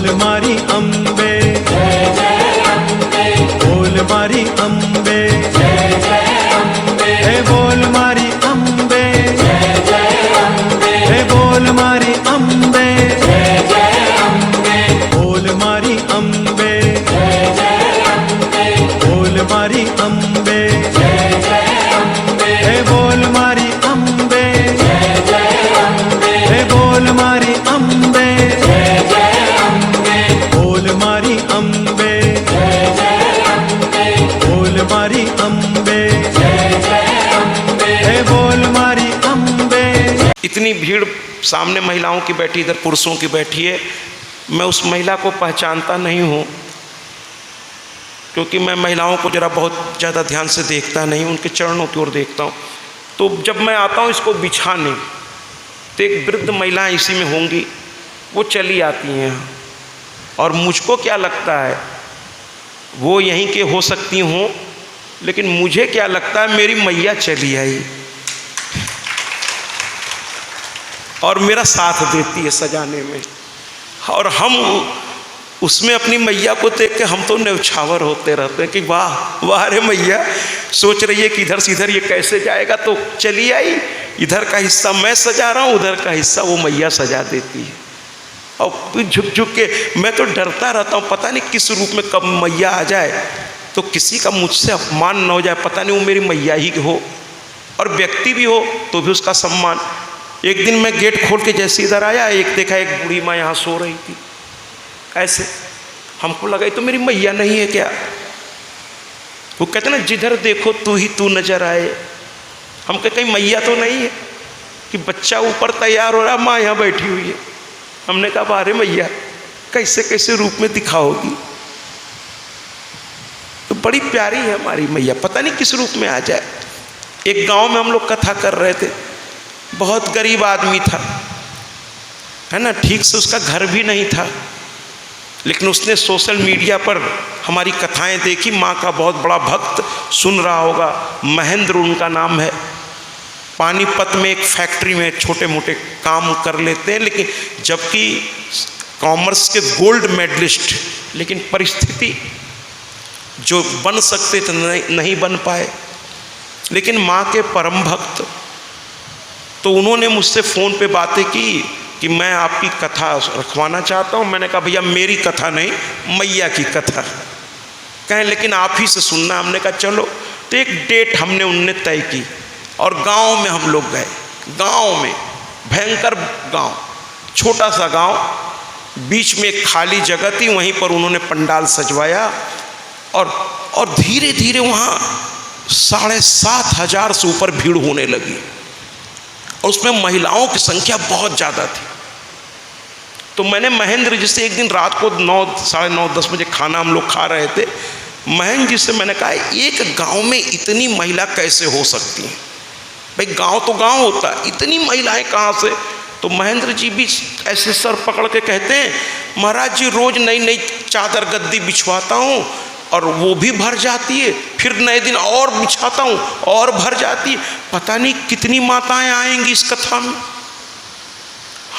बोल मारी अम्बे, बोल मारी अम्बे, हे बोल मारी अम्बे, हे बोल मारी अम्बे, बोल मारी अम्बे, बोल मारी अम्बे, हे बोल मारी अम्बे, हे बोल मारी अम्बे, बोल मारी अम्बे, बोल मारी अम्बे, हे बोल मारी अम्बे। इतनी भीड़ सामने महिलाओं की बैठी, इधर पुरुषों की बैठी है। मैं उस महिला को पहचानता नहीं हूँ, क्योंकि मैं महिलाओं को जरा बहुत ज़्यादा ध्यान से देखता नहीं, उनके चरणों की ओर देखता हूँ। तो जब मैं आता हूँ इसको बिछाने, तो एक वृद्ध महिला इसी में होंगी, वो चली आती हैं यहाँ। और मुझको क्या लगता है, वो यहीं के हो सकती हों, लेकिन मुझे क्या लगता है मेरी मैया चली आई और मेरा साथ देती है सजाने में। और हम उसमें अपनी मैया को देख के हम तो न्यौछावर होते रहते हैं कि वाह वाह रे मैया। सोच रही है कि इधर से इधर ये कैसे जाएगा, तो चली आई। इधर का हिस्सा मैं सजा रहा हूँ, उधर का हिस्सा वो मैया सजा देती है। और फिर झुक झुक के मैं तो डरता रहता हूँ, पता नहीं किस रूप में कब मैया आ जाए तो किसी का मुझसे अपमान न हो जाए। पता नहीं वो मेरी मैया ही हो, और व्यक्ति भी हो तो भी उसका सम्मान। एक दिन मैं गेट खोल के जैसे इधर आया, एक देखा एक बूढ़ी माँ यहाँ सो रही थी ऐसे। हमको लगा ये तो मेरी मैया नहीं है क्या। वो कहते ना जिधर देखो तू ही तू नजर आए। हम कहे कहीं मैया तो नहीं है कि बच्चा ऊपर तैयार हो रहा, माँ यहाँ बैठी हुई है। हमने कहा बारे मैया कैसे कैसे रूप में दिखाओगी। तो बड़ी प्यारी है हमारी मैया, पता नहीं किस रूप में आ जाए। एक गांव में हम लोग कथा कर रहे थे, बहुत गरीब आदमी था, है ना, ठीक से उसका घर भी नहीं था, लेकिन उसने सोशल मीडिया पर हमारी कथाएं देखी। माँ का बहुत बड़ा भक्त, सुन रहा होगा, महेंद्र उनका नाम है। पानीपत में एक फैक्ट्री में छोटे मोटे काम कर लेते हैं, लेकिन जबकि कॉमर्स के गोल्ड मेडलिस्ट, लेकिन परिस्थिति जो बन सकते थे नहीं बन पाए। लेकिन माँ के परम भक्त, तो उन्होंने मुझसे फ़ोन पे बातें की कि मैं आपकी कथा रखवाना चाहता हूँ। मैंने कहा भैया मेरी कथा नहीं, मैया की कथा। कहें लेकिन आप ही से सुनना। हमने कहा चलो। तो एक डेट हमने उनने तय की और गांव में हम लोग गए। गांव में भयंकर गांव, छोटा सा गांव, बीच में एक खाली जगह थी, वहीं पर उन्होंने पंडाल सजवाया। और धीरे धीरे वहाँ 7,500 से ऊपर भीड़ होने लगी, और उसमें महिलाओं की संख्या बहुत ज़्यादा थी। तो मैंने महेंद्र जी से एक दिन रात को 9, साढ़े 9, 10 बजे खाना हम लोग खा रहे थे। महेंद्र जी से मैंने कहा एक गांव में इतनी महिला कैसे हो सकती हैं भाई, गांव तो गांव होता है, इतनी महिलाएं कहाँ से। तो महेंद्र जी भी ऐसे सर पकड़ के कहते हैं महाराज जी रोज़ नई नई चादर गद्दी बिछवाता हूँ और वो भी भर जाती है, फिर नए दिन और बिछाता हूँ और भर जाती है, पता नहीं कितनी माताएं आएंगी इस कथा में।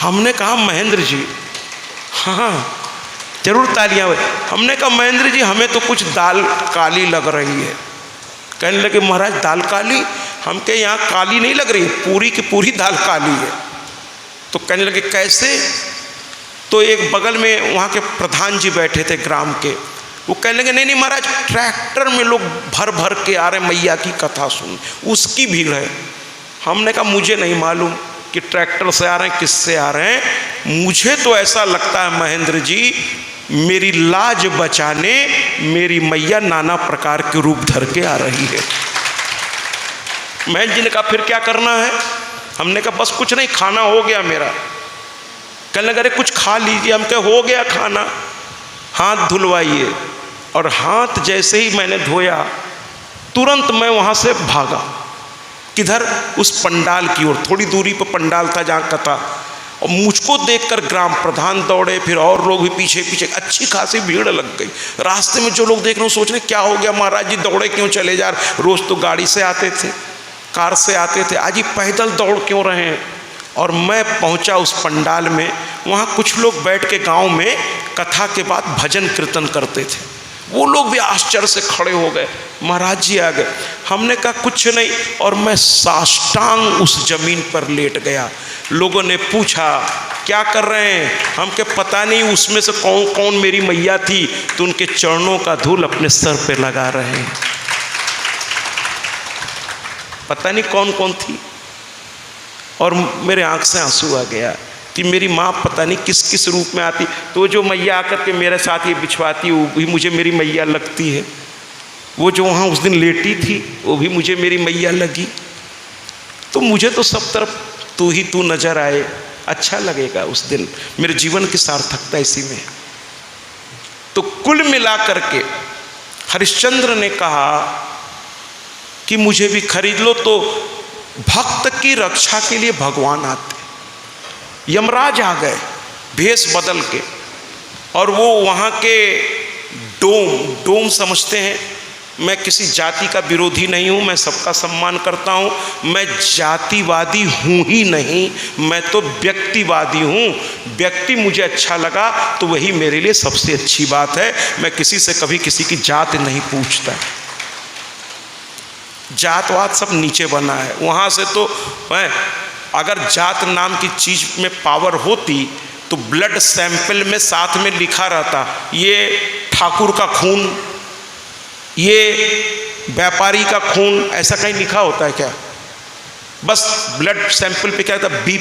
हमने कहा महेंद्र जी, हाँ जरूर तालियां भाई। हमने कहा महेंद्र जी हमें तो कुछ दाल काली लग रही है। कहने लगे महाराज दाल काली? हम के यहाँ काली नहीं लग रही, पूरी की पूरी दाल काली है। तो कहने लगे कैसे? तो एक बगल में वहाँ के प्रधान जी बैठे थे ग्राम के, वो कहने लगे नहीं नहीं महाराज ट्रैक्टर में लोग भर भर के आ रहे हैं मैया की कथा सुन, उसकी भीड़ है। हमने कहा मुझे नहीं मालूम कि ट्रैक्टर से आ रहे हैं किससे आ रहे हैं, मुझे तो ऐसा लगता है महेंद्र जी मेरी लाज बचाने मेरी मैया नाना प्रकार के रूप धर के आ रही है। महेंद्र जी ने कहा फिर क्या करना है? हमने कहा बस कुछ नहीं, खाना हो गया मेरा। कहने लगे अरे कुछ खा लीजिए। हम कहे हो गया खाना, हाथ धुलवाइए। और हाथ जैसे ही मैंने धोया तुरंत मैं वहाँ से भागा। किधर? उस पंडाल की ओर। थोड़ी दूरी पर पंडाल था जहाँ कथा, और मुझको देखकर ग्राम प्रधान दौड़े, फिर और लोग भी पीछे पीछे, अच्छी खासी भीड़ लग गई। रास्ते में जो लोग देख रहे हो सोच रहे क्या हो गया महाराज जी दौड़े क्यों चले जा रहे? रोज़ तो गाड़ी से आते थे, कार से आते थे, आज ही पैदल दौड़ क्यों रहे हैं? और मैं पहुंचा उस पंडाल में। वहाँ कुछ लोग बैठ के गांव में कथा के बाद भजन कीर्तन करते थे। वो लोग भी आश्चर्य से खड़े हो गए, महाराज जी आ गए। हमने कहा कुछ नहीं, और मैं साष्टांग उस जमीन पर लेट गया। लोगों ने पूछा क्या कर रहे हैं? हम के पता नहीं उसमें से कौन कौन मेरी मैया थी, तो उनके चरणों का धूल अपने सर पे लगा रहे हैं। पता नहीं कौन कौन थी, और मेरे आंख से आंसू आ गया कि मेरी माँ पता नहीं किस किस रूप में आती। तो जो मैया आकर के मेरे साथ ये बिछवाती, वो भी मुझे मेरी मैया लगती है। वो जो वहाँ उस दिन लेटी थी, वो भी मुझे मेरी मैया लगी। तो मुझे तो सब तरफ तू ही तू नजर आए, अच्छा लगेगा उस दिन। मेरे जीवन की सार्थकता इसी में। तो कुल मिला करके हरिश्चंद्र ने कहा कि मुझे भी खरीद लो। तो भक्त की रक्षा के लिए भगवान आते। यमराज आ गए भेष बदल के, और वो वहाँ के डोम समझते हैं। मैं किसी जाति का विरोधी नहीं हूँ, मैं सबका सम्मान करता हूँ। मैं जातिवादी हूँ ही नहीं, मैं तो व्यक्तिवादी हूँ। व्यक्ति मुझे अच्छा लगा तो वही मेरे लिए सबसे अच्छी बात है। मैं किसी से कभी किसी की जात नहीं पूछता। जातवाद सब नीचे बना है। वहाँ से तो अगर जात नाम की चीज़ में पावर होती तो ब्लड सैंपल में साथ में लिखा रहता, ये ठाकुर का खून, ये व्यापारी का खून, ऐसा कहीं लिखा होता है क्या? बस ब्लड सैंपल पे क्या था, B+,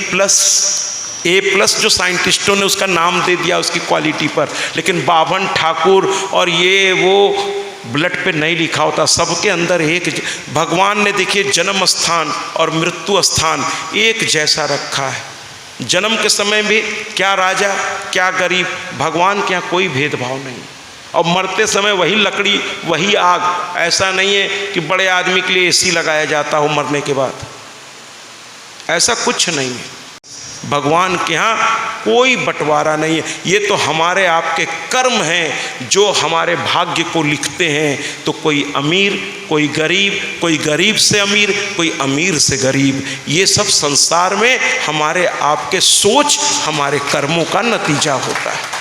A+, जो साइंटिस्टों ने उसका नाम दे दिया उसकी क्वालिटी पर। लेकिन बावन ठाकुर और ये वो ब्लड पे नहीं लिखा होता। सबके अंदर एक भगवान ने देखिए जन्म स्थान और मृत्यु स्थान एक जैसा रखा है। जन्म के समय भी क्या राजा क्या गरीब, भगवान के यहाँ कोई भेदभाव नहीं। और मरते समय वही लकड़ी वही आग। ऐसा नहीं है कि बड़े आदमी के लिए AC लगाया जाता हो मरने के बाद, ऐसा कुछ नहीं है। भगवान के यहाँ कोई बंटवारा नहीं है। ये तो हमारे आपके कर्म हैं जो हमारे भाग्य को लिखते हैं। तो कोई अमीर, कोई गरीब से अमीर, कोई अमीर से गरीब, ये सब संसार में हमारे आपके सोच, हमारे कर्मों का नतीजा होता है।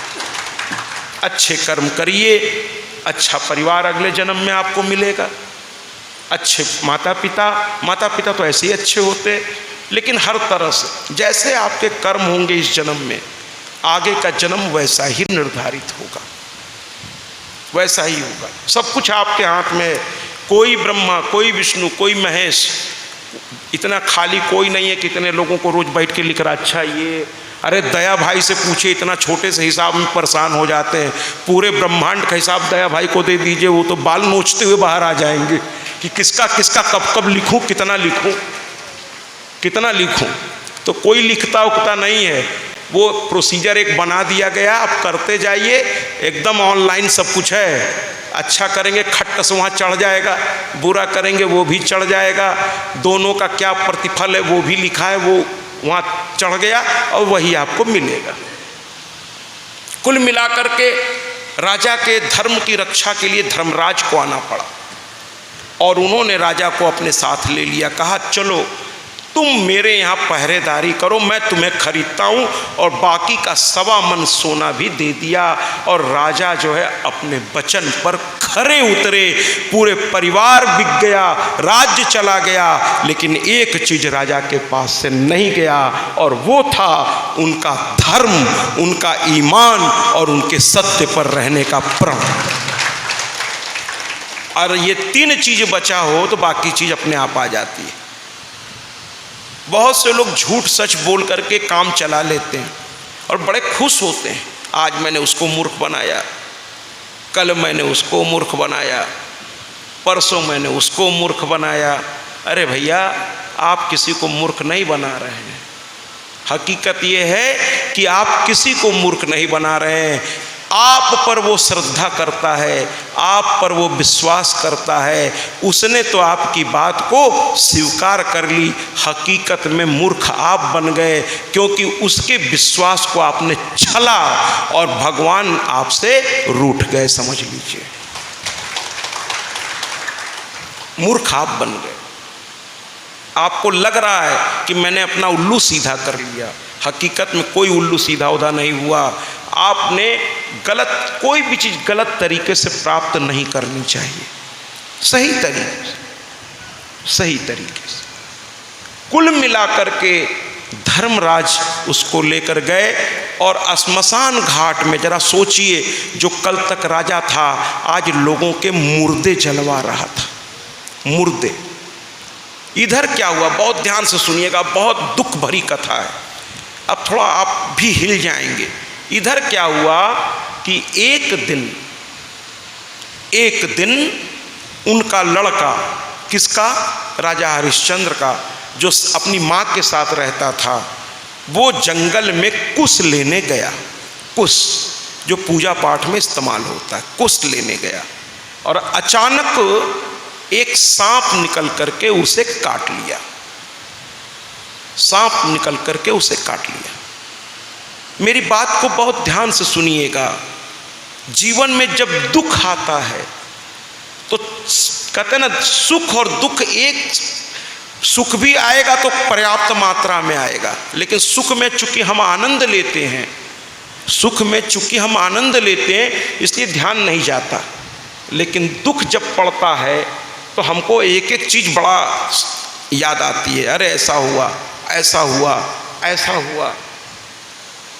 अच्छे कर्म करिए, अच्छा परिवार अगले जन्म में आपको मिलेगा। अच्छे माता पिता तो ऐसे ही अच्छे होते, लेकिन हर तरह से जैसे आपके कर्म होंगे इस जन्म में, आगे का जन्म वैसा ही निर्धारित होगा, वैसा ही होगा। सब कुछ आपके हाथ में। कोई ब्रह्मा, कोई विष्णु, कोई महेश, इतना खाली कोई नहीं है कि इतने लोगों को रोज बैठ के लिख रहा। अच्छा ये, अरे दया भाई से पूछे, इतना छोटे से हिसाब में परेशान हो जाते हैं। पूरे ब्रह्मांड का हिसाब दया भाई को दे दीजिए, वो तो बाल नोचते हुए बाहर आ जाएंगे कि किसका किसका कब लिखूं, कितना लिखूं। तो कोई लिखता उखता नहीं है। वो प्रोसीजर एक बना दिया गया, आप करते जाइए, एकदम ऑनलाइन सब कुछ है। अच्छा करेंगे खट्टस वहाँ चढ़ जाएगा, बुरा करेंगे वो भी चढ़ जाएगा। दोनों का क्या प्रतिफल है वो भी लिखा है, वो वहाँ चढ़ गया और वही आपको मिलेगा। कुल मिलाकर के राजा के धर्म की रक्षा के लिए धर्मराज को आना पड़ा, और उन्होंने राजा को अपने साथ ले लिया। कहा चलो तुम मेरे यहाँ पहरेदारी करो, मैं तुम्हें खरीदता हूँ, और बाकी का 1.25 मन सोना भी दे दिया। और राजा जो है अपने वचन पर खरे उतरे। पूरे परिवार बिक गया, राज्य चला गया, लेकिन एक चीज राजा के पास से नहीं गया, और वो था उनका धर्म, उनका ईमान और उनके सत्य पर रहने का प्रण। और ये 3 चीज बचा हो तो बाकी चीज अपने आप आ जाती है। बहुत से लोग झूठ सच बोल करके काम चला लेते हैं और बड़े खुश होते हैं। आज मैंने उसको मूर्ख बनाया, कल मैंने उसको मूर्ख बनाया, परसों मैंने उसको मूर्ख बनाया। अरे भैया, आप किसी को मूर्ख नहीं बना रहे हैं। हकीकत ये है कि आप किसी को मूर्ख नहीं बना रहे हैं। आप पर वो श्रद्धा करता है, आप पर वो विश्वास करता है, उसने तो आपकी बात को स्वीकार कर ली। हकीकत में मूर्ख आप बन गए, क्योंकि उसके विश्वास को आपने छला और भगवान आपसे रूठ गए, समझ लीजिए। मूर्ख आप बन गए। आपको लग रहा है कि मैंने अपना उल्लू सीधा कर लिया, हकीकत में कोई उल्लू सीधा उधा नहीं हुआ। आपने गलत, कोई भी चीज़ गलत तरीके से प्राप्त नहीं करनी चाहिए, सही तरीके से, सही तरीके से। कुल मिलाकर के धर्मराज उसको लेकर गए और श्मशान घाट में, जरा सोचिए, जो कल तक राजा था आज लोगों के मुर्दे जलवा रहा था, मुर्दे। इधर क्या हुआ, बहुत ध्यान से सुनिएगा, बहुत दुख भरी कथा है, अब थोड़ा आप भी हिल जाएंगे। इधर क्या हुआ कि एक दिन उनका लड़का, किसका, राजा हरिश्चंद्र का, जो अपनी माँ के साथ रहता था, वो जंगल में कुश लेने गया। कुश जो पूजा पाठ में इस्तेमाल होता है, कुश लेने गया और अचानक एक सांप निकल करके उसे काट लिया। सांप निकल करके उसे काट लिया। मेरी बात को बहुत ध्यान से सुनिएगा। जीवन में जब दुख आता है तो कहते हैं ना, सुख और दुख एक, सुख भी आएगा तो पर्याप्त मात्रा में आएगा, लेकिन सुख में चूंकि हम आनंद लेते हैं, सुख में चूंकि हम आनंद लेते हैं इसलिए ध्यान नहीं जाता, लेकिन दुख जब पड़ता है तो हमको एक एक चीज़ बड़ा याद आती है। अरे ऐसा हुआ, ऐसा हुआ, ऐसा हुआ।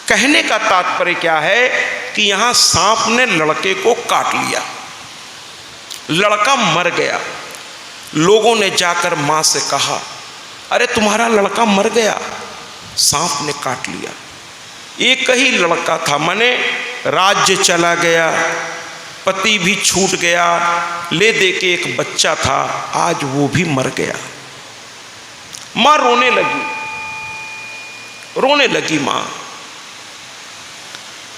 कहने का तात्पर्य क्या है कि यहाँ सांप ने लड़के को काट लिया, लड़का मर गया। लोगों ने जाकर माँ से कहा, अरे तुम्हारा लड़का मर गया, सांप ने काट लिया। एक ही लड़का था, माने राज्य चला गया, पति भी छूट गया, ले दे के एक बच्चा था, आज वो भी मर गया। माँ रोने लगी माँ।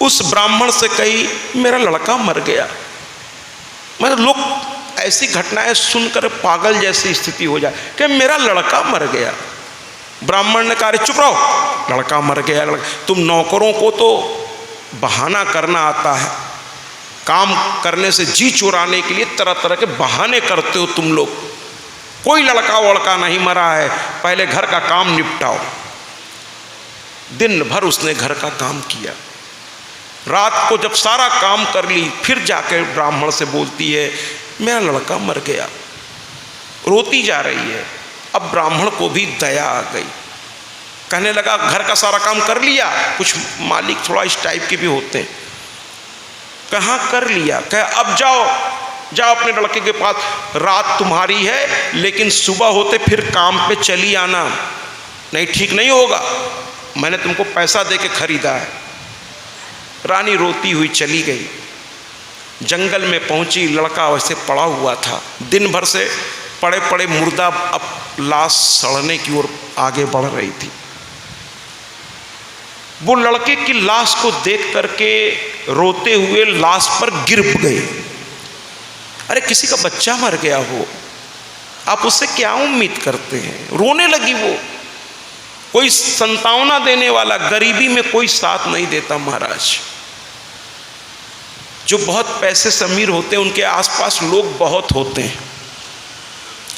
उस ब्राह्मण से कही, मेरा लड़का मर गया। मतलब लोग ऐसी घटनाएं सुनकर पागल जैसी स्थिति हो जाए कि मेरा लड़का मर गया। ब्राह्मण ने कहा, चुप रहो, लड़का मर गया। तुम नौकरों को तो बहाना करना आता है, काम करने से जी चुराने के लिए तरह तरह के बहाने करते हो तुम लोग। कोई लड़का वड़का नहीं मरा है, पहले घर का काम निपटाओ। दिन भर उसने घर का काम किया। रात को जब सारा काम कर ली, फिर जाकर ब्राह्मण से बोलती है, मेरा लड़का मर गया। रोती जा रही है। अब ब्राह्मण को भी दया आ गई, कहने लगा, घर का सारा काम कर लिया? कुछ मालिक थोड़ा इस टाइप के भी होते हैं। कहाँ कर लिया? कहे, अब जाओ अपने लड़के के पास, रात तुम्हारी है लेकिन सुबह होते फिर काम पे चली आना, नहीं ठीक नहीं होगा, मैंने तुमको पैसा दे के खरीदा है। रानी रोती हुई चली गई। जंगल में पहुंची, लड़का वैसे पड़ा हुआ था। दिन भर से पड़े पड़े मुर्दा, अब लाश सड़ने की ओर आगे बढ़ रही थी। वो लड़के की लाश को देख करके रोते हुए लाश पर गिर गई। अरे किसी का बच्चा मर गया हो, आप उससे क्या उम्मीद करते हैं? रोने लगी वो। कोई संतावना देने वाला, गरीबी में कोई साथ नहीं देता महाराज। जो बहुत पैसे से अमीर होते हैं उनके आसपास लोग बहुत होते हैं,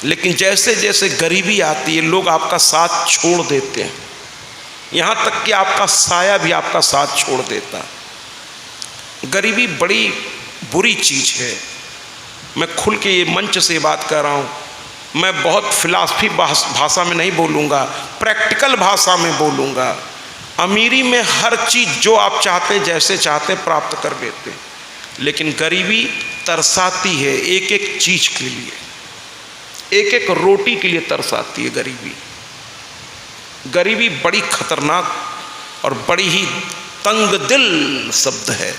लेकिन जैसे जैसे गरीबी आती है लोग आपका साथ छोड़ देते हैं, यहाँ तक कि आपका साया भी आपका साथ छोड़ देता। गरीबी बड़ी बुरी चीज़ है। मैं खुल के ये मंच से बात कर रहा हूँ। मैं बहुत फिलॉसफी भाषा में नहीं बोलूँगा, प्रैक्टिकल भाषा में बोलूँगा। अमीरी में हर चीज़ जो आप चाहते, जैसे चाहते प्राप्त कर देते, लेकिन गरीबी तरसाती है एक एक चीज़ के लिए, एक एक रोटी के लिए तरसाती है गरीबी। गरीबी बड़ी खतरनाक और बड़ी ही तंग दिल शब्द है।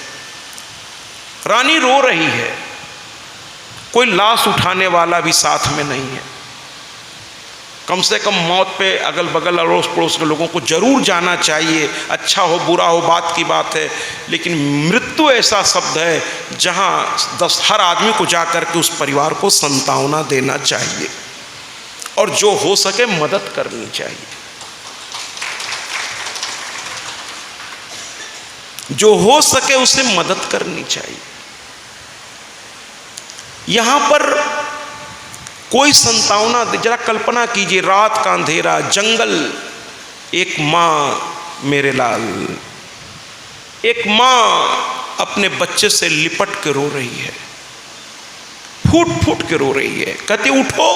रानी रो रही है, कोई लाश उठाने वाला भी साथ में नहीं है। कम से कम मौत पे अगल बगल अड़ोस पड़ोस के लोगों को जरूर जाना चाहिए। अच्छा हो बुरा हो बात की बात है, लेकिन मृत्यु ऐसा शब्द है जहाँ हर आदमी को जा कर के उस परिवार को संतावना देना चाहिए और जो हो सके मदद करनी चाहिए। जो हो सके उसे मदद करनी चाहिए। यहाँ पर कोई संतावना, जरा कल्पना कीजिए, रात का अंधेरा, जंगल, एक माँ मेरे लाल, एक माँ अपने बच्चे से लिपट के रो रही है, फूट फूट के रो रही है, कहती उठो,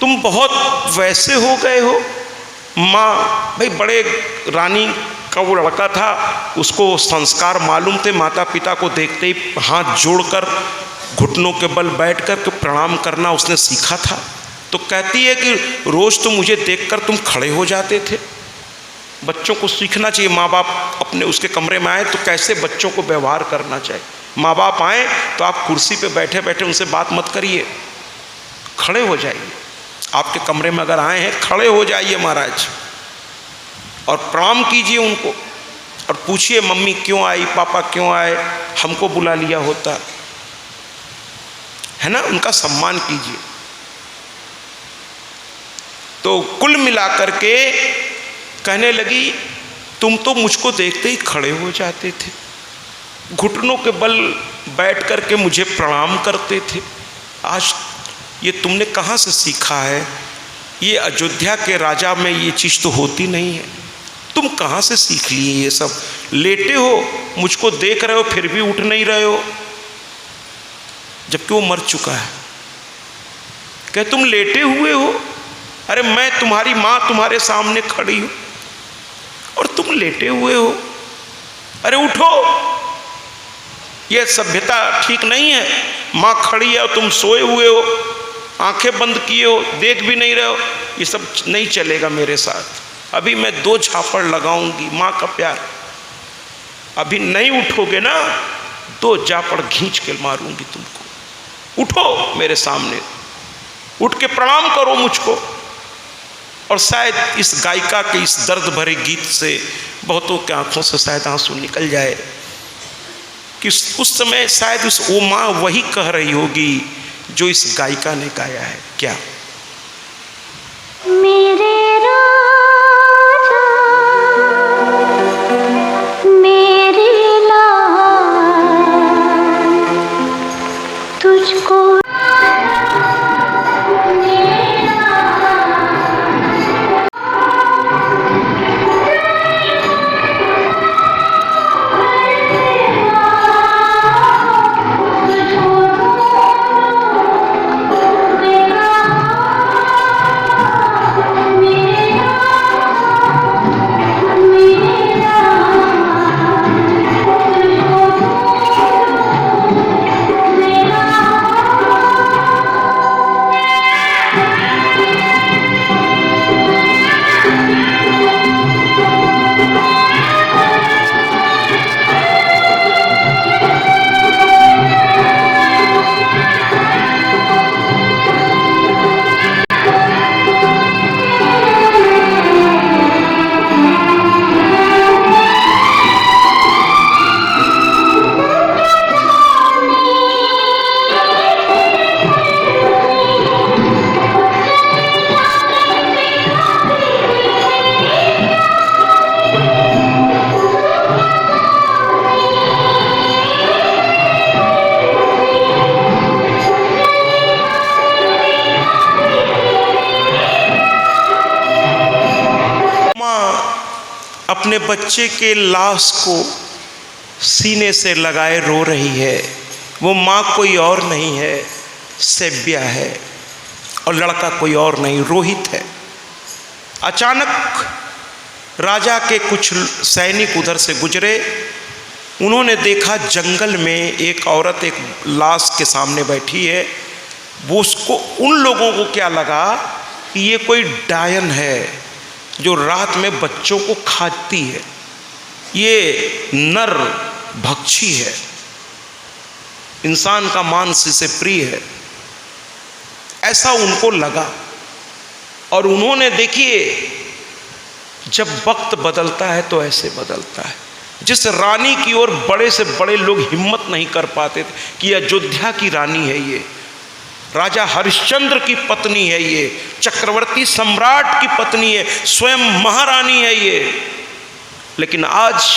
तुम बहुत वैसे हो गए हो। माँ, भाई बड़े रानी का वो लड़का था, उसको संस्कार मालूम थे, माता पिता को देखते ही हाथ जोड़कर घुटनों के बल बैठ कर के प्रणाम करना उसने सीखा था। तो कहती है कि रोज़ तो मुझे देखकर तुम खड़े हो जाते थे। बच्चों को सीखना चाहिए, माँ बाप अपने उसके कमरे में आए तो कैसे बच्चों को व्यवहार करना चाहिए। माँ बाप आए तो आप कुर्सी पे बैठे बैठे उनसे बात मत करिए, खड़े हो जाइए। आपके कमरे में अगर आए हैं, खड़े हो जाइए महाराज और प्रणाम कीजिए उनको और पूछिए मम्मी क्यों आई, पापा क्यों आए, हमको बुला लिया होता, है ना, उनका सम्मान कीजिए। तो कुल मिलाकर के कहने लगी, तुम तो मुझको देखते ही खड़े हो जाते थे, घुटनों के बल बैठ कर के मुझे प्रणाम करते थे, आज ये तुमने कहाँ से सीखा है? ये अयोध्या के राजा में ये चीज़ तो होती नहीं है, तुम कहाँ से सीख लिए ये सब? लेटे हो, मुझको देख रहे हो, फिर भी उठ नहीं रहे हो, जबकि वो मर चुका है। क्या तुम लेटे हुए हो? अरे मैं तुम्हारी माँ तुम्हारे सामने खड़ी हूँ और तुम लेटे हुए हो। अरे उठो, ये सभ्यता ठीक नहीं है। माँ खड़ी है और तुम सोए हुए हो, आंखें बंद किए हो, देख भी नहीं रहे हो, ये सब नहीं चलेगा मेरे साथ। अभी मैं 2 झापड़ लगाऊंगी, माँ का प्यार, अभी नहीं उठोगे ना 2 झापड़ खींच के मारूंगी तुमको। उठो मेरे सामने, उठ के प्रणाम करो मुझको। और शायद इस गायिका के इस दर्द भरे गीत से बहुतों के आंखों से शायद आंसू निकल जाए कि उस समय शायद वो माँ वही कह रही होगी जो इस गायिका ने गाया है। क्या? मेरे राजा, मेरे लाल, तुझको अपने बच्चे के लाश को सीने से लगाए रो रही है। वो माँ कोई और नहीं है, सेव्या है, और लड़का कोई और नहीं, रोहित है। अचानक राजा के कुछ सैनिक उधर से गुजरे, उन्होंने देखा जंगल में एक औरत एक लाश के सामने बैठी है। वो उसको, उन लोगों को क्या लगा कि ये कोई डायन है जो रात में बच्चों को खाती है, ये नर भक्षी है, इंसान का मांस इसे प्रिय है, ऐसा उनको लगा। और उन्होंने, देखिए जब वक्त बदलता है तो ऐसे बदलता है। जिस रानी की ओर बड़े से बड़े लोग हिम्मत नहीं कर पाते थे कि अयोध्या की रानी है ये, राजा हरिश्चंद्र की पत्नी है ये, चक्रवर्ती सम्राट की पत्नी है, स्वयं महारानी है ये, लेकिन आज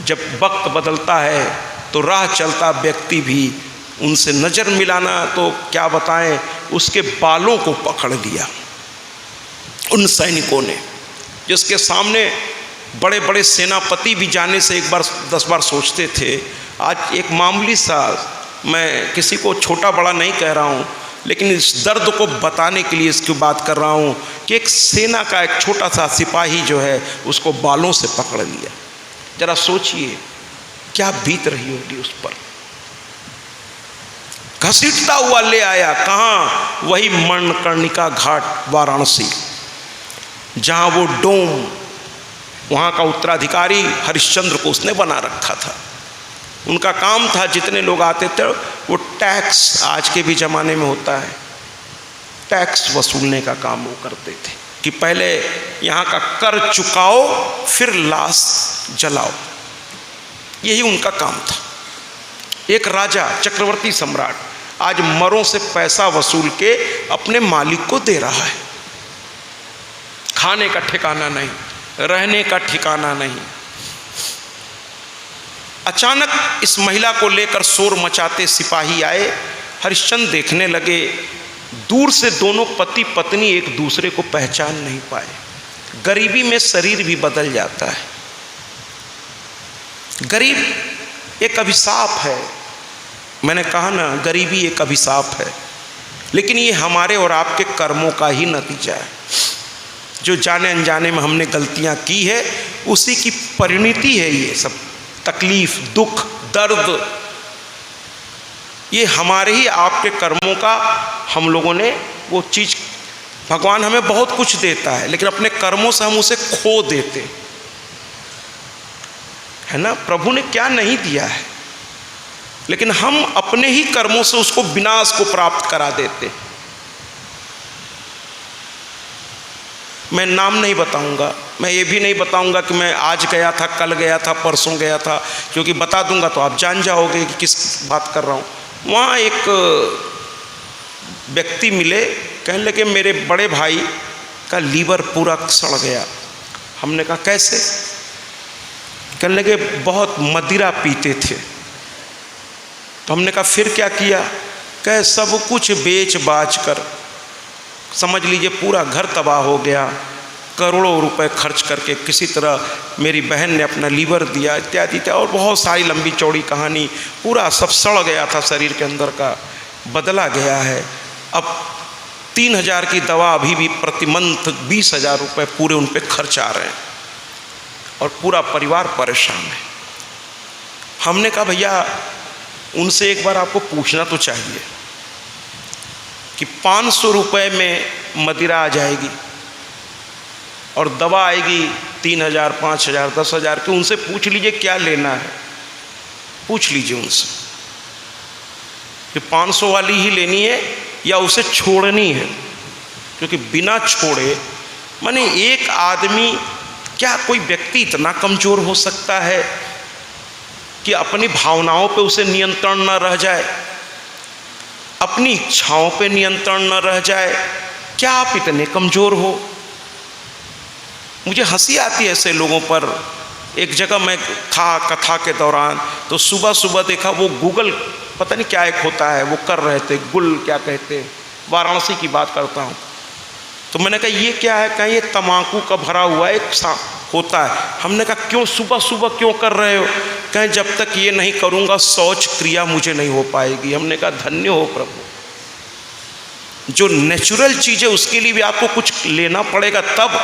जब वक्त बदलता है तो राह चलता व्यक्ति भी उनसे नज़र मिलाना तो क्या बताएं, उसके बालों को पकड़ लिया उन सैनिकों ने, जिसके सामने बड़े बड़े सेनापति भी जाने से एक बार 10 बार सोचते थे। आज एक मामूली सा, मैं किसी को छोटा बड़ा नहीं कह रहा हूँ, लेकिन इस दर्द को बताने के लिए इसकी बात कर रहा हूँ कि एक सेना का एक छोटा सा सिपाही जो है उसको बालों से पकड़ लिया। जरा सोचिए क्या बीत रही होगी उस पर। घसीटता हुआ ले आया कहाँ, वही मणिकर्णिका घाट वाराणसी, जहाँ वो डोम, वहाँ का उत्तराधिकारी हरिश्चंद्र को उसने बना रखा था। उनका काम था जितने लोग आते थे वो टैक्स, आज के भी ज़माने में होता है, टैक्स वसूलने का काम वो करते थे कि पहले यहाँ का कर चुकाओ फिर लाश जलाओ, यही उनका काम था। एक राजा, चक्रवर्ती सम्राट, आज मरों से पैसा वसूल के अपने मालिक को दे रहा है। खाने का ठिकाना नहीं, रहने का ठिकाना नहीं। अचानक इस महिला को लेकर शोर मचाते सिपाही आए। हरिश्चंद्र देखने लगे, दूर से दोनों पति पत्नी एक दूसरे को पहचान नहीं पाए। गरीबी में शरीर भी बदल जाता है। गरीब एक अभिशाप है, मैंने कहा ना, गरीबी एक अभिशाप है, लेकिन ये हमारे और आपके कर्मों का ही नतीजा है। जो जाने अनजाने में हमने गलतियां की है उसी की परिणति है। ये सब तकलीफ, दुख, दर्द, ये हमारे ही आपके कर्मों का, हम लोगों ने वो चीज़, भगवान हमें बहुत कुछ देता है लेकिन अपने कर्मों से हम उसे खो देते है ना। प्रभु ने क्या नहीं दिया है, लेकिन हम अपने ही कर्मों से उसको विनाश को प्राप्त करा देते। मैं नाम नहीं बताऊंगा, मैं ये भी नहीं बताऊंगा कि मैं आज गया था, कल गया था, परसों गया था, क्योंकि बता दूंगा तो आप जान जाओगे कि किस बात कर रहा हूँ। वहाँ एक व्यक्ति मिले, कहने लगे मेरे बड़े भाई का लीवर पूरा सड़ गया। हमने कहा कैसे? कहने लगे बहुत मदिरा पीते थे। तो हमने कहा फिर क्या किया? कह सब कुछ बेच बाच कर, समझ लीजिए पूरा घर तबाह हो गया, करोड़ों रुपए खर्च करके किसी तरह मेरी बहन ने अपना लीवर दिया, इत्यादि इत्यादि, और बहुत सारी लंबी चौड़ी कहानी। पूरा सब सड़ गया था, शरीर के अंदर का बदला गया है। अब 3000 की दवा अभी भी प्रति मंथ 20,000 रुपये पूरे उन पर खर्च आ रहे हैं और पूरा परिवार परेशान है। हमने कहा भैया उनसे एक बार आपको पूछना तो चाहिए कि 500 रुपये में मदिरा आ जाएगी और दवा आएगी 3000, 5000, 10,000 की। उनसे पूछ लीजिए क्या लेना है, पूछ लीजिए उनसे कि 500 वाली ही लेनी है या उसे छोड़नी है, क्योंकि बिना छोड़े, माने एक आदमी, क्या कोई व्यक्ति इतना कमज़ोर हो सकता है कि अपनी भावनाओं पे उसे नियंत्रण न रह जाए, अपनी इच्छाओं पे नियंत्रण न रह जाए? क्या आप इतने कमज़ोर हो? मुझे हंसी आती है ऐसे लोगों पर। एक जगह मैं था कथा के दौरान, तो सुबह सुबह देखा वो गूगल, पता नहीं क्या एक होता है, वो कर रहे थे, गुल क्या कहते हैं, वाराणसी की बात करता हूँ। तो मैंने कहा ये क्या है? कहा ये तम्बाकू का भरा हुआ एक होता है। हमने कहा क्यों सुबह सुबह क्यों कर रहे हो? कहें जब तक ये नहीं करूँगा शौच क्रिया मुझे नहीं हो पाएगी। हमने कहा धन्य हो प्रभु, जो नेचुरल चीज़ है उसके लिए भी आपको कुछ लेना पड़ेगा तब।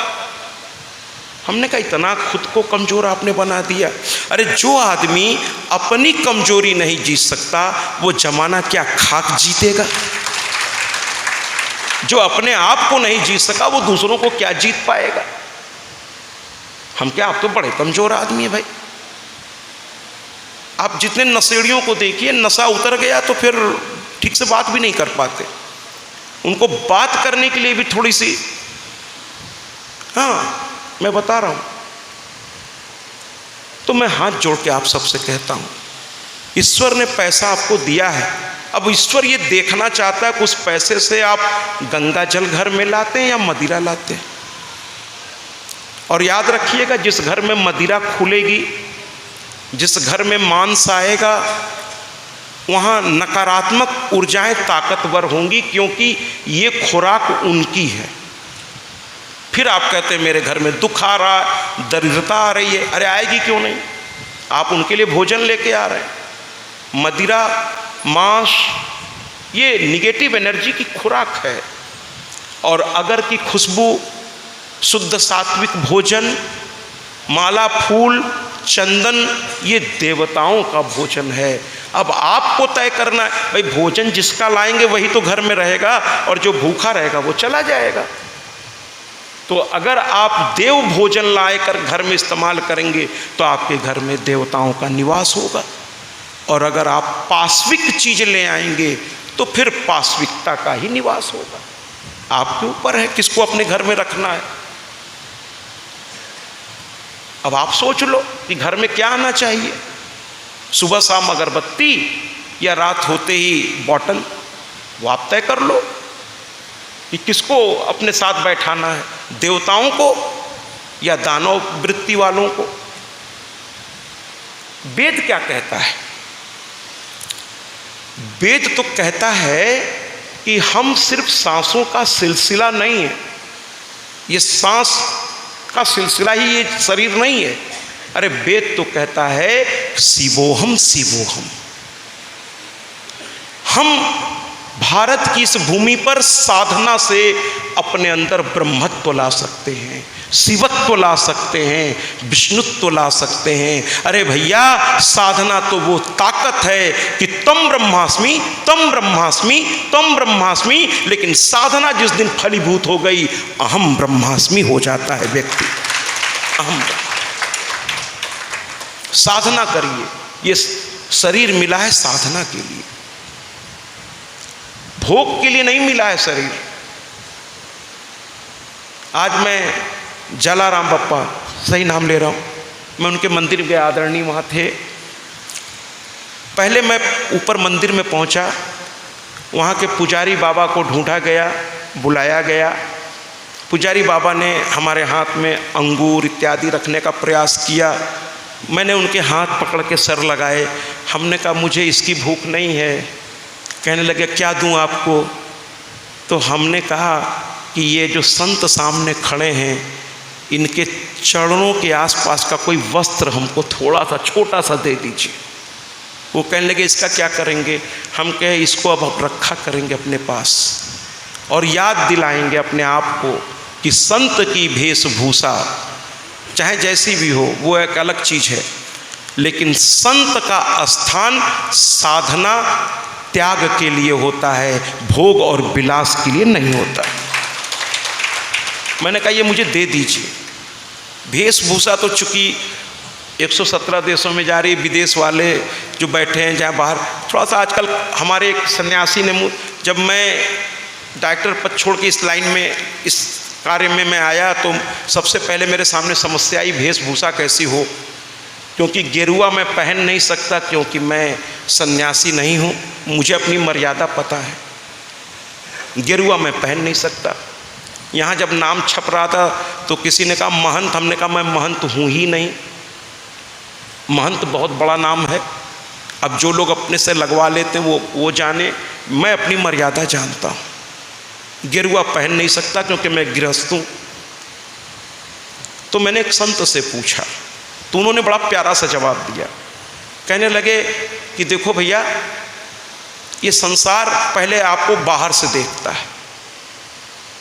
हमने कहा इतना खुद को कमज़ोर आपने बना दिया। अरे जो आदमी अपनी कमज़ोरी नहीं जीत सकता वो जमाना क्या खाक जीतेगा? जो अपने आप को नहीं जीत सका वो दूसरों को क्या जीत पाएगा? हम क्या, आप तो बड़े कमज़ोर आदमी है भाई। आप जितने नशेड़ियों को देखिए, नशा उतर गया तो फिर ठीक से बात भी नहीं कर पाते। उनको बात करने के लिए भी थोड़ी सी, हाँ मैं बता रहा हूँ। तो मैं हाथ जोड़ के आप सबसे कहता हूँ, ईश्वर ने पैसा आपको दिया है, अब ईश्वर ये देखना चाहता है कि उस पैसे से आप गंगा जल घर में लाते हैं या मदिरा लाते हैं। और याद रखिएगा, जिस घर में मदिरा खुलेगी, जिस घर में मांस आएगा, वहाँ नकारात्मक ऊर्जाएं ताकतवर होंगी, क्योंकि ये खुराक उनकी है। फिर आप कहते हैं मेरे घर में दुख आ रहा है, दरिद्रता आ रही है। अरे आएगी क्यों नहीं, आप उनके लिए भोजन लेके आ रहे हैं। मदिरा, मांस, ये निगेटिव एनर्जी की खुराक है। और अगर की खुशबू, शुद्ध सात्विक भोजन, माला, फूल, चंदन, ये देवताओं का भोजन है। अब आपको तय करना है भाई, भोजन जिसका लाएंगे वही तो घर में रहेगा, और जो भूखा रहेगा वो चला जाएगा। तो अगर आप देव भोजन लाकर घर में इस्तेमाल करेंगे तो आपके घर में देवताओं का निवास होगा। और अगर आप पाश्विक चीज ले आएंगे तो फिर पाश्विकता का ही निवास होगा। आपके ऊपर है किसको अपने घर में रखना है। अब आप सोच लो कि घर में क्या आना चाहिए। सुबह शाम अगरबत्ती या रात होते ही बॉटल, वो आप तय कर लो कि किसको अपने साथ बैठाना है, देवताओं को या दानव वृत्ति वालों को। वेद क्या कहता है? वेद तो कहता है कि हम सिर्फ सांसों का सिलसिला नहीं है, ये सांस का सिलसिला ही ये शरीर नहीं है। अरे वेद तो कहता है शिवोहम शिवोहम। हम भारत की इस भूमि पर साधना से अपने अंदर ब्रह्मत्व ला सकते हैं, शिवत्व ला सकते हैं, विष्णुत्व ला सकते हैं। अरे भैया, साधना तो वो ताकत है कि तम ब्रह्मास्मि, तम ब्रह्मास्मि, तम ब्रह्मास्मि। लेकिन साधना जिस दिन फलीभूत हो गई, अहम ब्रह्मास्मि हो जाता है व्यक्ति। अहम साधना करिए, ये शरीर मिला है साधना के लिए, भोग के लिए नहीं मिला है शरीर। आज मैं जलाराम बप्पा, सही नाम ले रहा हूँ, मैं उनके मंदिर गया, आदरणीय वहाँ थे। पहले मैं ऊपर मंदिर में पहुँचा, वहाँ के पुजारी बाबा को ढूंढा गया, बुलाया गया। पुजारी बाबा ने हमारे हाथ में अंगूर इत्यादि रखने का प्रयास किया। मैंने उनके हाथ पकड़ के सर लगाए। हमने कहा मुझे इसकी भूख नहीं है। कहने लगे क्या दूं आपको? तो हमने कहा कि ये जो संत सामने खड़े हैं, इनके चरणों के आसपास का कोई वस्त्र हमको थोड़ा सा छोटा सा दे दीजिए। वो कहने लगे इसका क्या करेंगे? हम कहे इसको अब आप रखा करेंगे अपने पास और याद दिलाएंगे अपने आप को कि संत की वेशभूषा चाहे जैसी भी हो वो एक अलग चीज़ है, लेकिन संत का स्थान साधना त्याग के लिए होता है, भोग और विलास के लिए नहीं होता। मैंने कहा ये मुझे दे दीजिए। वेशभूषा तो चूँकि 117 देशों में जा रही, विदेश वाले जो बैठे हैं जहाँ बाहर, थोड़ा सा आजकल हमारे एक सन्यासी ने, जब मैं डॉक्टर पद छोड़ के इस लाइन में इस कार्य में मैं आया तो सबसे पहले मेरे सामने समस्या आई वेशभूषा कैसी हो, क्योंकि गेरुआ मैं पहन नहीं सकता क्योंकि मैं सन्यासी नहीं हूँ, मुझे अपनी मर्यादा पता है, गेरुआ मैं पहन नहीं सकता। यहाँ जब नाम छप रहा था तो किसी ने कहा महंत, हमने कहा मैं महंत हूँ ही नहीं, महंत बहुत बड़ा नाम है। अब जो लोग अपने से लगवा लेते हैं वो जाने, मैं अपनी मर्यादा जानता हूँ। गेरुआ पहन नहीं सकता क्योंकि मैं गृहस्थ हूँ। तो मैंने एक संत से पूछा तो उन्होंने बड़ा प्यारा सा जवाब दिया। कहने लगे कि देखो भैया, ये संसार पहले आपको बाहर से देखता है,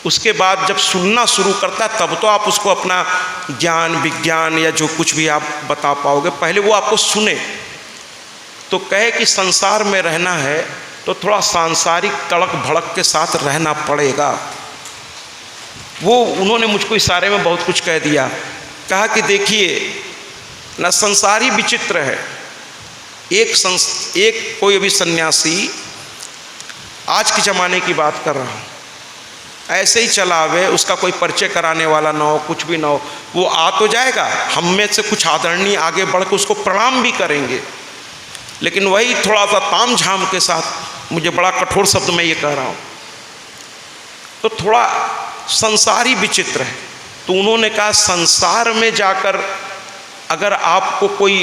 उसके बाद जब सुनना शुरू करता है तब तो आप उसको अपना ज्ञान विज्ञान या जो कुछ भी आप बता पाओगे, पहले वो आपको सुने। तो कहे कि संसार में रहना है तो थोड़ा सांसारिक तड़क भड़क के साथ रहना पड़ेगा। वो उन्होंने मुझको इशारे में बहुत कुछ कह दिया। कहा कि देखिए ना, संसार ही विचित्र है। एक कोई अभी सन्यासी, आज के ज़माने की बात कर रहा हूँ, ऐसे ही चला आवे, उसका कोई परिचय कराने वाला ना हो, कुछ भी ना हो, वो आ तो जाएगा, हम में से कुछ आदरणीय आगे बढ़ के उसको प्रणाम भी करेंगे, लेकिन वही थोड़ा सा ताम झाम के साथ, मुझे बड़ा कठोर शब्द में ये कह रहा हूँ, तो थोड़ा संसार ही विचित्र है। तो उन्होंने कहा संसार में जाकर अगर आपको कोई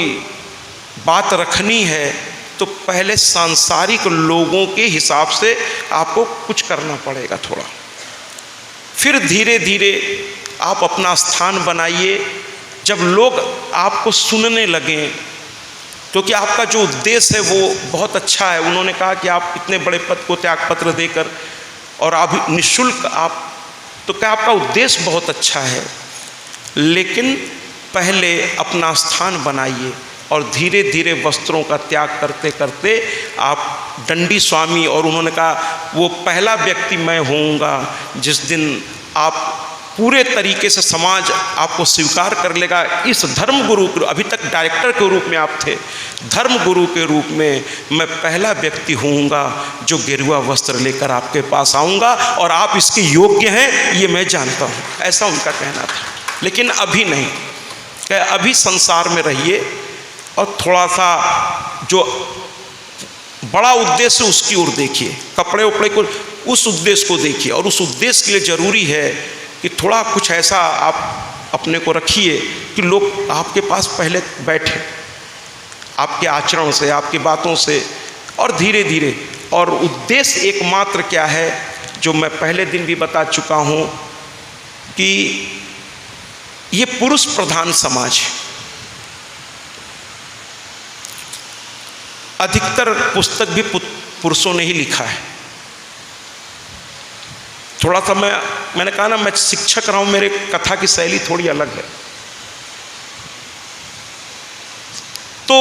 बात रखनी है तो पहले सांसारिक लोगों के हिसाब से आपको कुछ करना पड़ेगा थोड़ा, फिर धीरे धीरे आप अपना स्थान बनाइए। जब लोग आपको सुनने लगें, क्योंकि आपका जो उद्देश्य है वो बहुत अच्छा है। उन्होंने कहा कि आप इतने बड़े पद को त्यागपत्र देकर और आप निःशुल्क, आप तो क्या आपका उद्देश्य बहुत अच्छा है, लेकिन पहले अपना स्थान बनाइए और धीरे धीरे वस्त्रों का त्याग करते करते आप दंडी स्वामी, और उन्होंने कहा वो पहला व्यक्ति मैं होऊंगा जिस दिन आप पूरे तरीके से समाज आपको स्वीकार कर लेगा। इस धर्म गुरु, अभी तक डायरेक्टर के रूप में आप थे, धर्म गुरु के रूप में मैं पहला व्यक्ति होऊंगा जो गेरुआ वस्त्र लेकर आपके पास आऊँगा और आप इसके योग्य हैं ये मैं जानता हूँ, ऐसा उनका कहना था। लेकिन अभी नहीं, अभी संसार में रहिए और थोड़ा सा जो बड़ा उद्देश्य उसकी ओर देखिए, कपड़े उपड़े को, उस उद्देश्य को देखिए। और उस उद्देश्य के लिए ज़रूरी है कि थोड़ा कुछ ऐसा आप अपने को रखिए कि लोग आपके पास पहले बैठे, आपके आचरण से, आपकी बातों से, और धीरे धीरे। और उद्देश्य एकमात्र क्या है, जो मैं पहले दिन भी बता चुका हूँ कि ये पुरुष प्रधान समाज है। अधिकतर पुस्तक भी पुरुषों ने ही लिखा है। थोड़ा सा मैंने कहा ना, मैं शिक्षक रहा हूँ, मेरे कथा की शैली थोड़ी अलग है, तो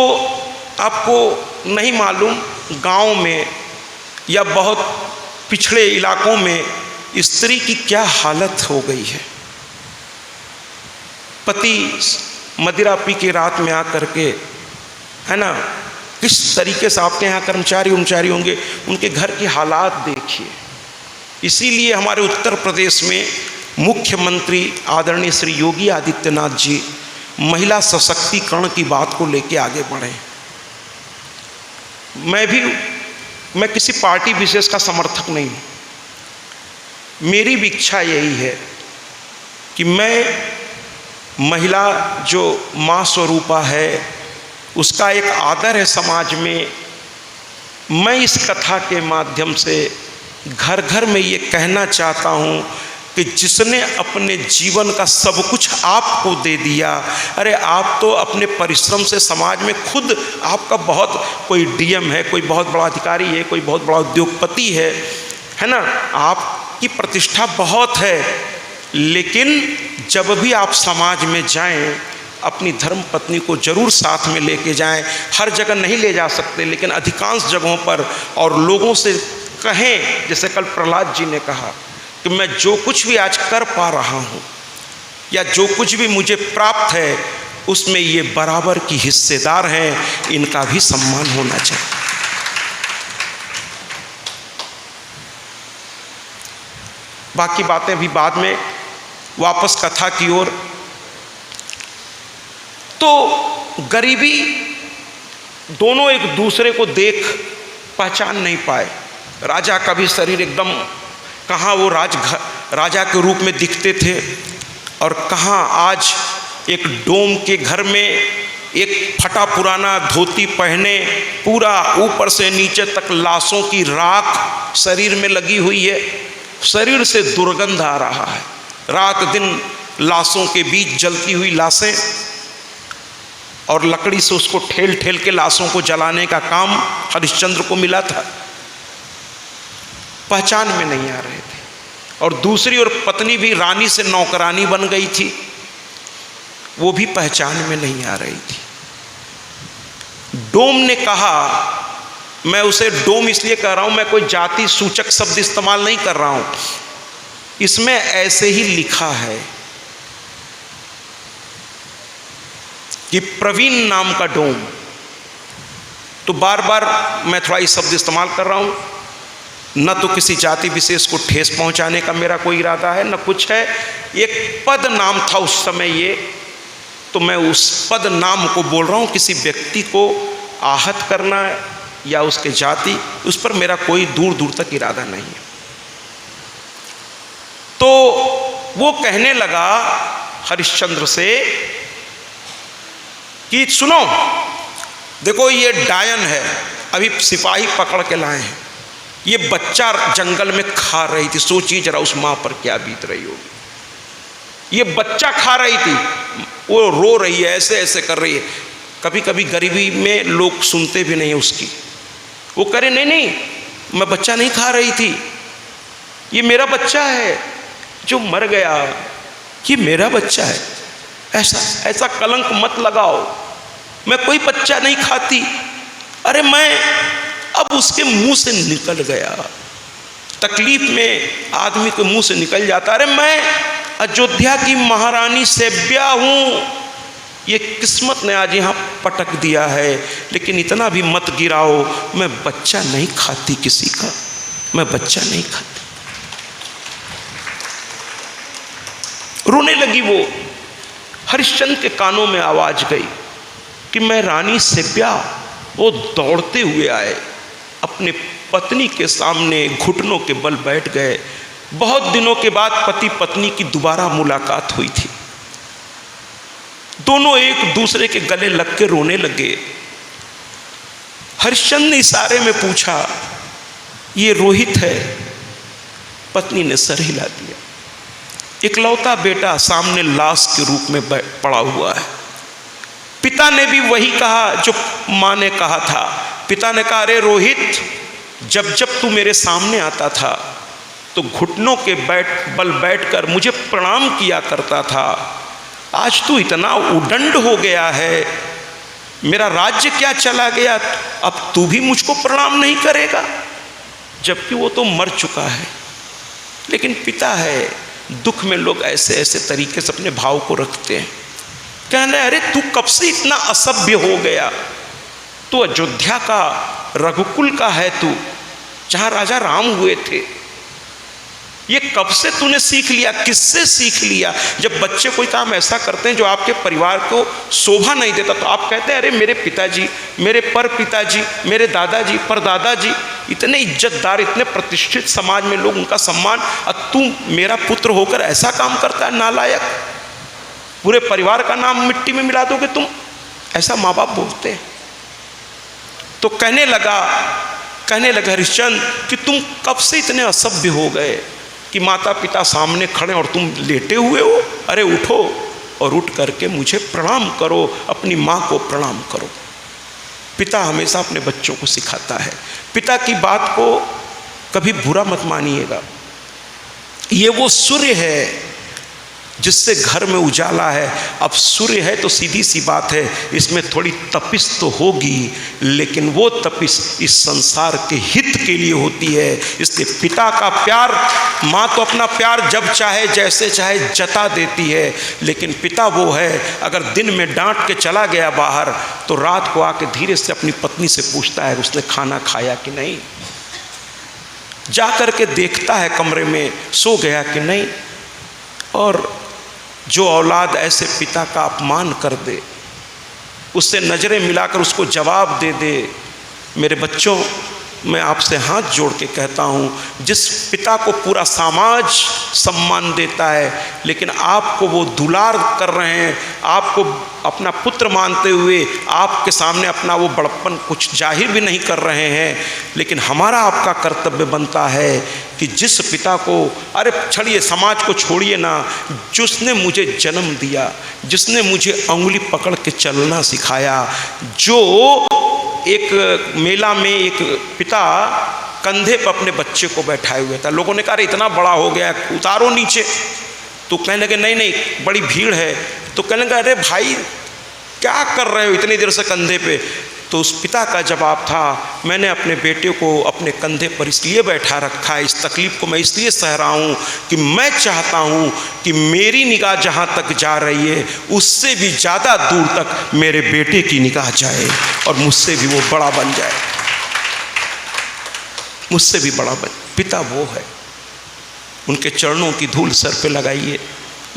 आपको नहीं मालूम गांव में या बहुत पिछड़े इलाकों में स्त्री की क्या हालत हो गई है। पति मदिरा पी के रात में आकर के, है ना, किस तरीके से, आपके यहाँ कर्मचारी होंगे, उनके घर की हालात देखिए। इसीलिए हमारे उत्तर प्रदेश में मुख्यमंत्री आदरणीय श्री योगी आदित्यनाथ जी महिला सशक्तिकरण की बात को लेकर आगे बढ़े। मैं किसी पार्टी विशेष का समर्थक नहीं हूँ। मेरी भी इच्छा यही है कि मैं महिला जो माँ स्वरूपा है उसका एक आदर है समाज में। मैं इस कथा के माध्यम से घर घर में ये कहना चाहता हूँ कि जिसने अपने जीवन का सब कुछ आपको दे दिया, अरे आप तो अपने परिश्रम से समाज में खुद, आपका बहुत, कोई डीएम है, कोई बहुत बड़ा अधिकारी है, कोई बहुत बड़ा उद्योगपति है ना, आपकी प्रतिष्ठा बहुत है, लेकिन जब भी आप समाज में जाएं अपनी धर्म पत्नी को जरूर साथ में लेके जाएं। हर जगह नहीं ले जा सकते, लेकिन अधिकांश जगहों पर, और लोगों से कहें, जैसे कल प्रहलाद जी ने कहा कि मैं जो कुछ भी आज कर पा रहा हूँ या जो कुछ भी मुझे प्राप्त है उसमें ये बराबर की हिस्सेदार हैं, इनका भी सम्मान होना चाहिए। बाकी बातें भी बाद में, वापस कथा की ओर। तो गरीबी, दोनों एक दूसरे को देख पहचान नहीं पाए। राजा का भी शरीर एकदम, कहाँ वो राजा के रूप में दिखते थे और कहाँ आज एक डोम के घर में एक फटा पुराना धोती पहने, पूरा ऊपर से नीचे तक लाशों की राख शरीर में लगी हुई है, शरीर से दुर्गंध आ रहा है, रात दिन लाशों के बीच जलती हुई लाशें, और लकड़ी से उसको ठेल ठेल के लाशों को जलाने का काम हरिश्चंद्र को मिला था। पहचान में नहीं आ रहे थे। और दूसरी ओर पत्नी भी रानी से नौकरानी बन गई थी, वो भी पहचान में नहीं आ रही थी। डोम ने कहा, मैं उसे डोम इसलिए कह रहा हूं, मैं कोई जाति सूचक शब्द इस्तेमाल नहीं कर रहा हूं, इसमें ऐसे ही लिखा है कि प्रवीण नाम का डोम। तो बार बार मैं थोड़ा ये शब्द इस्तेमाल कर रहा हूं, न तो किसी जाति विशेष को ठेस पहुंचाने का मेरा कोई इरादा है, न कुछ है। एक पद नाम था उस समय ये, तो मैं उस पद नाम को बोल रहा हूं। किसी व्यक्ति को आहत करना या उसके जाति, उस पर मेरा कोई दूर दूर तक इरादा नहीं है। तो वो कहने लगा हरिश्चंद्र से कि सुनो, देखो ये डायन है, अभी सिपाही पकड़ के लाए हैं, ये बच्चा जंगल में खा रही थी। सोचिए जरा उस माँ पर क्या बीत रही होगी। ये बच्चा खा रही थी, वो रो रही है, ऐसे ऐसे कर रही है। कभी कभी गरीबी में लोग सुनते भी नहीं उसकी। वो करे नहीं नहीं, मैं बच्चा नहीं खा रही थी, ये मेरा बच्चा है जो मर गया, ये मेरा बच्चा है। ऐसा ऐसा कलंक मत लगाओ, मैं कोई बच्चा नहीं खाती। अरे मैं, अब उसके मुंह से निकल गया। तकलीफ में आदमी के मुंह से निकल जाता, अरे मैं अयोध्या की महारानी सेव्या हूँ, ये किस्मत ने आज यहाँ पटक दिया है, लेकिन इतना भी मत गिराओ, मैं बच्चा नहीं खाती किसी का, मैं बच्चा नहीं खाती। रोने लगी वो। हरिश्चंद्र के कानों में आवाज गई कि मैं रानी सेव्या। वो दौड़ते हुए आए, अपने पत्नी के सामने घुटनों के बल बैठ गए। बहुत दिनों के बाद पति पत्नी की दोबारा मुलाकात हुई थी। दोनों एक दूसरे के गले लग के रोने लगे। हरिश्चंद्र ने इशारे में पूछा, ये रोहित है? पत्नी ने सर हिला दिया। इकलौता बेटा सामने लाश के रूप में पड़ा हुआ है। पिता ने भी वही कहा जो माँ ने कहा था। पिता ने कहा, अरे रोहित, जब जब तू मेरे सामने आता था तो घुटनों के बल बैठकर मुझे प्रणाम किया करता था। आज तू इतना उदंड हो गया है, मेरा राज्य क्या चला गया, अब तू भी मुझको प्रणाम नहीं करेगा, जबकि वो तो मर चुका है। लेकिन पिता है, दुख में लोग ऐसे ऐसे तरीके से अपने भाव को रखते हैं। कहने, अरे तू कब से इतना असभ्य हो गया? तू अयोध्या का, रघुकुल का है, तू जहाँ राजा राम हुए थे। ये कब से तूने सीख लिया? किससे सीख लिया? जब बच्चे कोई काम ऐसा करते हैं जो आपके परिवार को शोभा नहीं देता, तो आप कहते हैं, अरे मेरे पिताजी, मेरे पर पिताजी, मेरे दादाजी, परदादाजी इतने इज्जतदार, इतने प्रतिष्ठित समाज में लोग उनका सम्मान, और तू मेरा पुत्र होकर ऐसा काम करता है, नालायक, पूरे परिवार का नाम मिट्टी में मिला दोगे तुम। ऐसा माँ बाप बोलते हैं। तो कहने लगा हरिश्चंद्र कि तुम कब से इतने असभ्य हो गए कि माता पिता सामने खड़े और तुम लेटे हुए हो? अरे उठो और उठ करके मुझे प्रणाम करो, अपनी माँ को प्रणाम करो। पिता हमेशा अपने बच्चों को सिखाता है। पिता की बात को कभी बुरा मत मानिएगा। ये वो सूर्य है जिससे घर में उजाला है। अब सूर्य है तो सीधी सी बात है, इसमें थोड़ी तपिश तो होगी, लेकिन वो तपिश इस संसार के हित के लिए होती है। इसलिए पिता का प्यार, माँ तो अपना प्यार जब चाहे जैसे चाहे जता देती है, लेकिन पिता वो है, अगर दिन में डांट के चला गया बाहर तो रात को आके धीरे से अपनी पत्नी से पूछता है उसने खाना खाया कि नहीं, जा कर के देखता है कमरे में सो गया कि नहीं। और जो औलाद ऐसे पिता का अपमान कर दे, उससे नज़रें मिलाकर उसको जवाब दे दे, मेरे बच्चों, मैं आपसे हाथ जोड़ के कहता हूँ, जिस पिता को पूरा समाज सम्मान देता है, लेकिन आपको वो दुलार कर रहे हैं, आपको अपना पुत्र मानते हुए आपके सामने अपना वो बड़प्पन कुछ जाहिर भी नहीं कर रहे हैं, लेकिन हमारा आपका कर्तव्य बनता है कि जिस पिता को, अरे छड़िए समाज को छोड़िए ना, जिसने मुझे जन्म दिया, जिसने मुझे अंगुली पकड़ के चलना सिखाया, जो एक मेला में एक पिता कंधे पर अपने बच्चे को बैठाए हुए था, लोगों ने कहा, अरे इतना बड़ा हो गया, उतारो नीचे। तो कहने लगे, नहीं नहीं, बड़ी भीड़ है। तो कहने लगा, अरे भाई क्या कर रहे हो इतनी देर से कंधे पे? तो उस पिता का जवाब था, मैंने अपने बेटे को अपने कंधे पर इसलिए बैठा रखा है, इस तकलीफ़ को मैं इसलिए सह रहा हूँ कि मैं चाहता हूँ कि मेरी निगाह जहाँ तक जा रही है उससे भी ज़्यादा दूर तक मेरे बेटे की निगाह जाए और मुझसे भी वो बड़ा बन जाए, मुझसे भी बड़ा बन। पिता वो है, उनके चरणों की धूल सर पे लगाइए,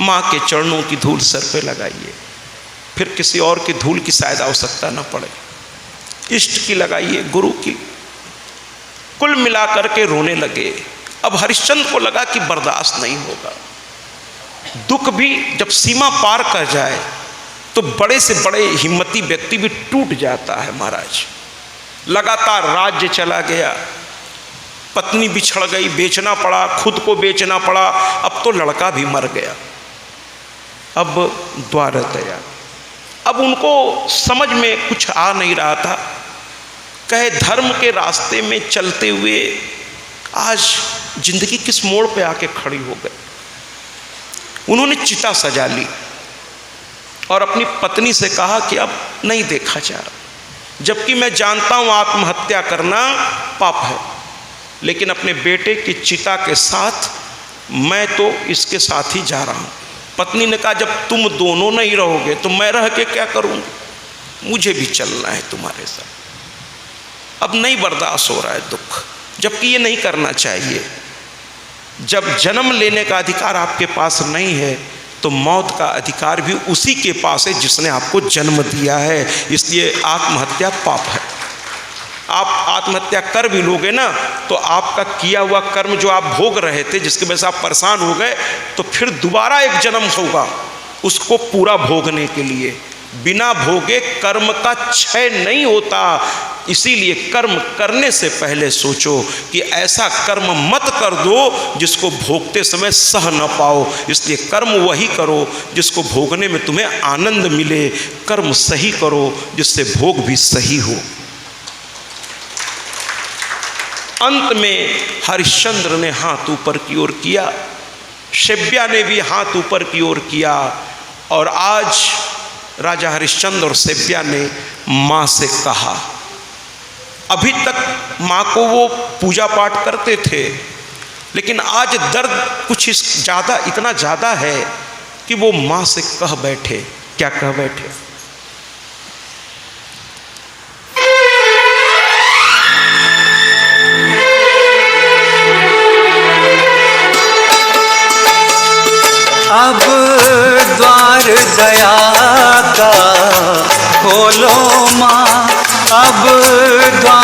माँ के चरणों की धूल सर पे लगाइए, फिर किसी और की धूल की शायद आवश्यकता ना पड़े, इष्ट की लगाइए, गुरु की। कुल मिलाकर के रोने लगे। अब हरिश्चंद्र को लगा कि बर्दाश्त नहीं होगा। दुख भी जब सीमा पार कर जाए तो बड़े से बड़े हिम्मती व्यक्ति भी टूट जाता है महाराज। लगातार राज्य चला गया, पत्नी बिछड़ गई, बेचना पड़ा, खुद को बेचना पड़ा, अब तो लड़का भी मर गया। अब द्वारतया, अब उनको समझ में कुछ आ नहीं रहा था। कहे धर्म के रास्ते में चलते हुए आज जिंदगी किस मोड़ पे आके खड़ी हो गई। उन्होंने चिता सजा ली और अपनी पत्नी से कहा कि अब नहीं देखा जा रहा, जबकि मैं जानता हूं आत्महत्या करना पाप है, लेकिन अपने बेटे की चिता के साथ मैं तो इसके साथ ही जा रहा हूं। पत्नी ने कहा जब तुम दोनों नहीं रहोगे तो मैं रह के क्या करूंगी, मुझे भी चलना है तुम्हारे साथ। अब नहीं बर्दाश्त हो रहा है दुख, जबकि ये नहीं करना चाहिए। जब जन्म लेने का अधिकार आपके पास नहीं है तो मौत का अधिकार भी उसी के पास है जिसने आपको जन्म दिया है। इसलिए आत्महत्या पाप है। आप आत्महत्या कर भी लोगे ना तो आपका किया हुआ कर्म जो आप भोग रहे थे, जिसकी वजह से आप परेशान हो गए, तो फिर दोबारा एक जन्म होगा उसको पूरा भोगने के लिए। बिना भोगे कर्म का क्षय नहीं होता। इसीलिए कर्म करने से पहले सोचो कि ऐसा कर्म मत कर दो जिसको भोगते समय सह न पाओ। इसलिए कर्म वही करो जिसको भोगने में तुम्हें आनंद मिले। कर्म सही करो जिससे भोग भी सही हो। अंत में हरिश्चंद्र ने हाथ ऊपर की ओर किया, शिव्या ने भी हाथ ऊपर की ओर किया, और आज राजा हरिश्चंद्र और शिव्या ने माँ से कहा। अभी तक माँ को वो पूजा पाठ करते थे, लेकिन आज दर्द कुछ इतना ज़्यादा है कि वो माँ से कह बैठे। क्या कह बैठे? अब द्वार दया का खोलो माँ, अब द्वार